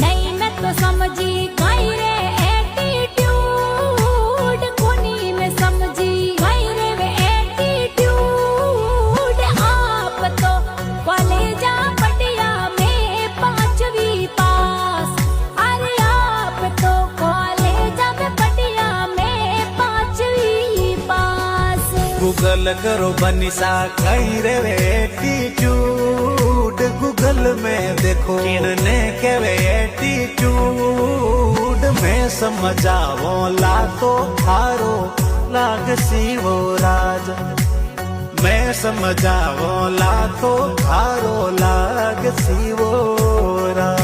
नहीं मैं तो समझी कहीं रे एटीट्यूड कोनी में समझी कहीं रे वे एटीट्यूड आप तो कॉलेजा पटिया में 5वीं पास अरे आप तो कॉलेजा में पटिया में 5वीं पास गूगल करो बनिसा कहीं रे वे एटीट्यूड गूगल में देखो किनने के वे एटीट्यूड में समझावो ला तो थारो लाग सी वो राज मैं समझावो ला तो थारो लाग सी वो राज।